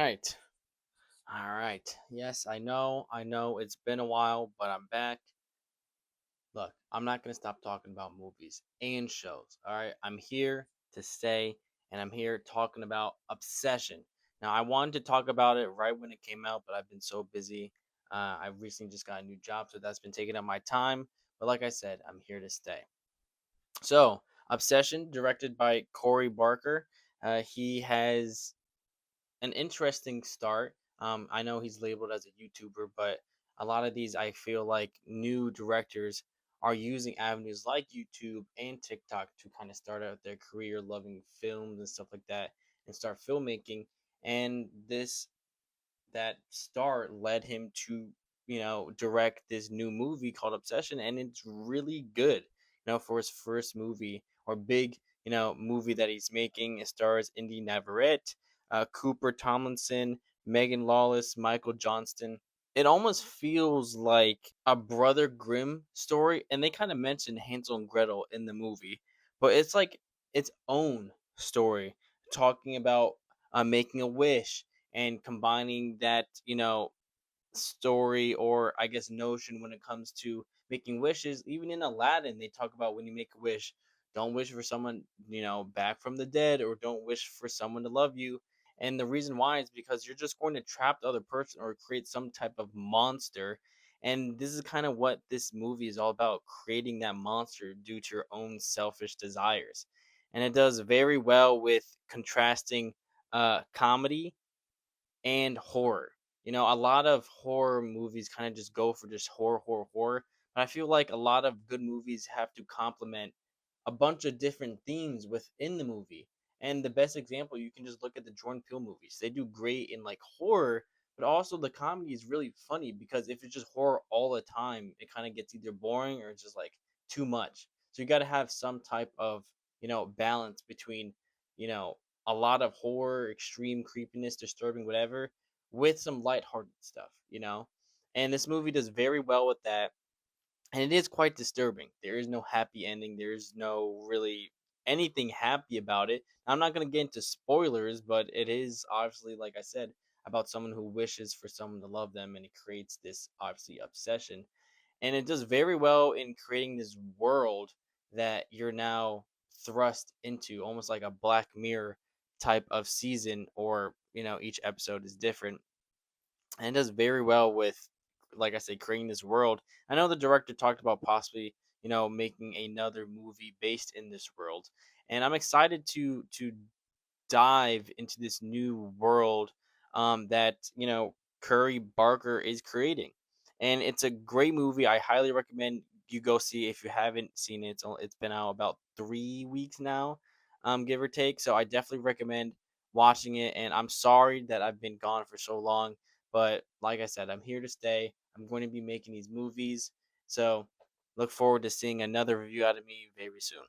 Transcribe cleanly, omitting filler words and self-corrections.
right. All right. Yes, I know it's been a while, but I'm back. Look, I'm not going to stop talking about movies and shows. All right. I'm here to stay, and I'm here talking about Obsession. Now, I wanted to talk about it right when it came out, but I've been so busy. I recently just got a new job, so that's been taking up my time. But like I said, I'm here to stay. So, Obsession, directed by Corey Barker. He has an interesting start. I know he's labeled as a YouTuber, but a lot of these I feel like new directors are using avenues like YouTube and TikTok to kind of start out their career loving films and stuff like that and start filmmaking. And this that start led him to, direct this new movie called Obsession, and it's really good. For his first movie or big, movie that he's making. It stars Indy Navarrete, Cooper Tomlinson, Megan Lawless, Michael Johnston. It almost feels like a Brother Grimm story, and they kind of mentioned Hansel and Gretel in the movie, but it's like its own story, talking about making a wish and combining that, story or I guess notion when it comes to making wishes. Even in Aladdin, they talk about when you make a wish, don't wish for someone, back from the dead, or don't wish for someone to love you. And the reason why is because you're just going to trap the other person or create some type of monster. And this is kind of what this movie is all about, creating that monster due to your own selfish desires. And it does very well with contrasting comedy and horror. A lot of horror movies kind of just go for just horror, horror, horror. But I feel like a lot of good movies have to complement a bunch of different themes within the movie. And the best example, you can just look at the Jordan Peele movies. They do great in like horror, but also the comedy is really funny because if it's just horror all the time, it kind of gets either boring or it's just like too much. So you got to have some type of, balance between, you know, a lot of horror, extreme creepiness, disturbing, whatever, with some lighthearted stuff. And this movie does very well with that. And it is quite disturbing. There is no happy ending. There is no really anything happy about it. I'm not going to get into spoilers, but it is obviously, like I said, about someone who wishes for someone to love them, and it creates this obviously obsession. And it does very well in creating this world that you're now thrust into, almost like a Black Mirror type of season, or each episode is different, and it does very well with, like I said, creating this world. I know the director talked about possibly, making another movie based in this world, and I'm excited to dive into this new world that Curry Barker is creating, and it's a great movie. I highly recommend you go see if you haven't seen it. It's been out about 3 weeks now, give or take. So I definitely recommend watching it. And I'm sorry that I've been gone for so long, but like I said, I'm here to stay. I'm going to be making these movies, so look forward to seeing another review out of me very soon.